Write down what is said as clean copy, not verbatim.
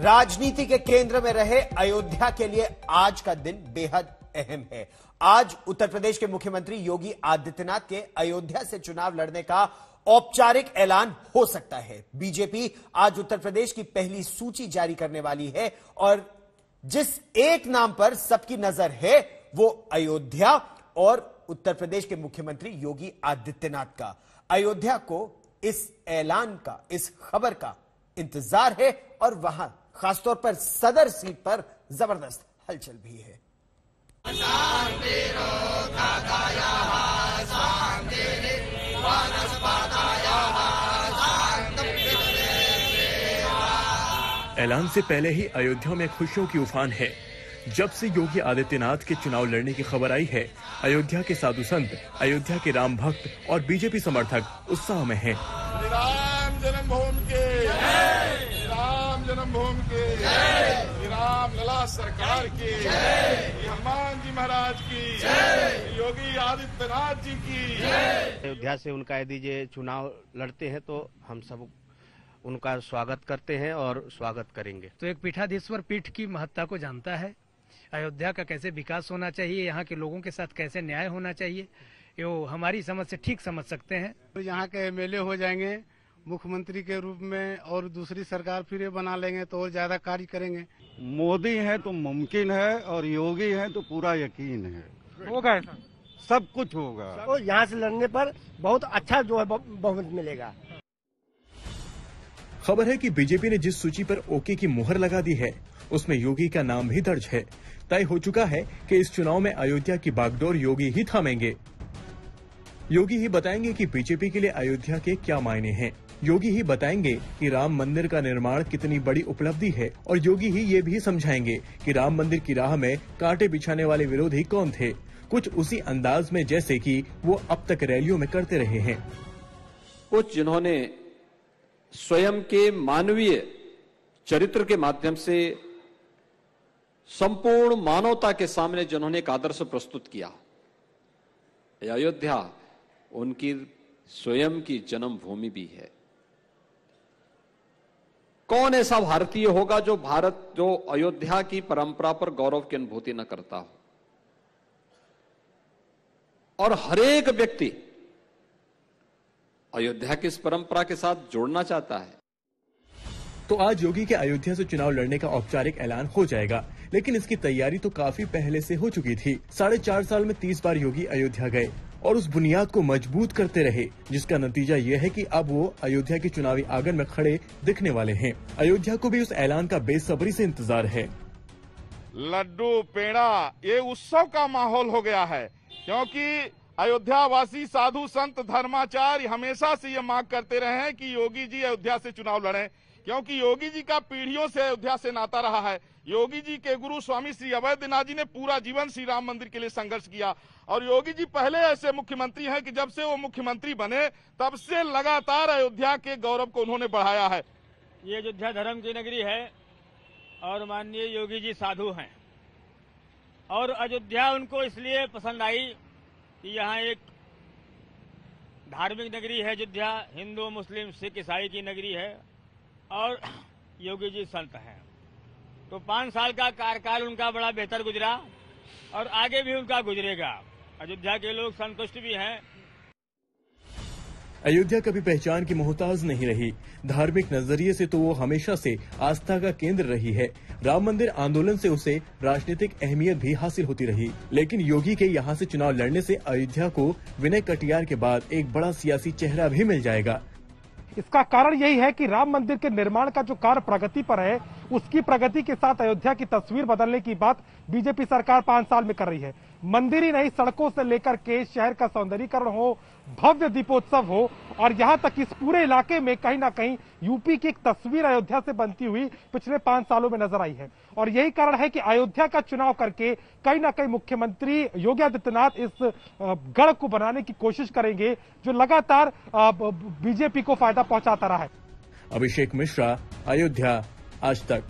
राजनीति के केंद्र में रहे अयोध्या के लिए आज का दिन बेहद अहम है। आज उत्तर प्रदेश के मुख्यमंत्री योगी आदित्यनाथ के अयोध्या से चुनाव लड़ने का औपचारिक ऐलान हो सकता है। बीजेपी आज उत्तर प्रदेश की पहली सूची जारी करने वाली है और जिस एक नाम पर सबकी नजर है वो अयोध्या और उत्तर प्रदेश के मुख्यमंत्री योगी आदित्यनाथ का। अयोध्या को इस ऐलान का, इस खबर का इंतजार है और वहां खासतौर पर सदर सीट पर जबरदस्त हलचल भी है। ऐलान से पहले ही अयोध्या में खुशियों की उफान है। जब से योगी आदित्यनाथ के चुनाव लड़ने की खबर आई है, अयोध्या के साधु संत, अयोध्या के राम भक्त और बीजेपी समर्थक उत्साह में हैं। राम जन्मभूमि के जय, राम जन्मभूमि के जय, राम लला सरकार की जय, हनुमान जी महाराज की जय, योगी आदित्यनाथ जी की जय। अयोध्या से उनका यदि ये चुनाव लड़ते हैं तो हम सब उनका स्वागत करते हैं और स्वागत करेंगे। तो एक पीठाधीश्वर पीठ की महत्ता को जानता है, अयोध्या का कैसे विकास होना चाहिए, यहाँ के लोगों के साथ कैसे न्याय होना चाहिए, ये हमारी समझ से ठीक समझ सकते हैं। तो यहाँ के एमएलए हो जाएंगे मुख्यमंत्री के रूप में और दूसरी सरकार फिर बना लेंगे तो और ज्यादा कार्य करेंगे। मोदी है तो मुमकिन है और योगी है तो पूरा यकीन है होगा, सब कुछ होगा। तो यहाँ से लड़ने पर बहुत अच्छा जो है बहुमत मिलेगा। खबर है कि बीजेपी ने जिस सूची पर ओके की मुहर लगा दी है उसमें योगी का नाम भी दर्ज है। तय हो चुका है कि इस चुनाव में अयोध्या की बागडोर योगी ही थामेंगे। योगी ही बताएंगे कि बीजेपी के लिए अयोध्या के क्या मायने हैं। योगी ही बताएंगे कि राम मंदिर का निर्माण कितनी बड़ी उपलब्धि है और योगी ही ये भी समझाएंगे कि राम मंदिर की राह में कांटे बिछाने वाले विरोधी कौन थे, कुछ उसी अंदाज में जैसे कि वो अब तक रैलियों में करते रहे हैं। कुछ जिन्होंने स्वयं के मानवीय चरित्र के माध्यम से संपूर्ण मानवता के सामने जिन्होंने एक आदर्श प्रस्तुत किया, अयोध्या उनकी स्वयं की जन्मभूमि भी है। कौन ऐसा भारतीय होगा जो अयोध्या की परंपरा पर गौरव की अनुभूति न करता हो। और हरेक व्यक्ति अयोध्या की इस परंपरा के साथ जोड़ना चाहता है। तो आज योगी के अयोध्या से चुनाव लड़ने का औपचारिक ऐलान हो जाएगा, लेकिन इसकी तैयारी तो काफी पहले से हो चुकी थी। 4.5 साल में 30 बार योगी अयोध्या गए और उस बुनियाद को मजबूत करते रहे, जिसका नतीजा ये है कि अब वो अयोध्या के चुनावी आंगन में खड़े दिखने वाले हैं। अयोध्या को भी उस ऐलान का बेसब्री से इंतजार है। लड्डू पेड़ा ये उत्सव का माहौल हो गया है, क्योंकि अयोध्या वासी साधु संत धर्माचार्य हमेशा से ये मांग करते रहे हैं कि योगी जी अयोध्या से चुनाव लड़ें, क्योंकि योगी जी का पीढ़ियों से अयोध्या से नाता रहा है। योगी जी के गुरु स्वामी श्री अवैधनाथ जी ने पूरा जीवन श्री राम मंदिर के लिए संघर्ष किया और योगी जी पहले ऐसे मुख्यमंत्री हैं कि जब से वो मुख्यमंत्री बने तब से लगातार अयोध्या के गौरव को उन्होंने बढ़ाया है। ये अयोध्या धर्म की नगरी है और माननीय योगी जी साधु हैं और अयोध्या उनको इसलिए पसंद आई कि यहाँ एक धार्मिक नगरी है अयोध्या, हिंदू मुस्लिम सिख ईसाई की नगरी है और योगी जी संत हैं। तो 5 साल का कार्यकाल उनका बड़ा बेहतर गुजरा और आगे भी उनका गुजरेगा। अयोध्या के लोग संतुष्ट भी हैं। अयोध्या कभी पहचान की मोहताज नहीं रही। धार्मिक नजरिए से तो वो हमेशा से आस्था का केंद्र रही है। राम मंदिर आंदोलन से उसे राजनीतिक अहमियत भी हासिल होती रही, लेकिन योगी के यहाँ से चुनाव लड़ने से अयोध्या को विनय कटियार के बाद एक बड़ा सियासी चेहरा भी मिल जाएगा। इसका कारण यही है कि राम मंदिर के निर्माण का जो कार्य प्रगति पर है, उसकी प्रगति के साथ अयोध्या की तस्वीर बदलने की बात बीजेपी सरकार 5 साल में कर रही है। मंदिर ही नहीं, सड़कों से लेकर के शहर का सौंदर्यीकरण हो, भव्य दीपोत्सव हो और यहाँ तक इस पूरे इलाके में कहीं ना कहीं यूपी की एक तस्वीर अयोध्या से बनती हुई पिछले 5 सालों में नजर आई है। और यही कारण है कि अयोध्या का चुनाव करके कहीं ना कहीं मुख्यमंत्री योगी आदित्यनाथ इस गढ़ को बनाने की कोशिश करेंगे जो लगातार बीजेपी को फायदा पहुंचाता रहा है। अभिषेक मिश्रा, अयोध्या, आज तक।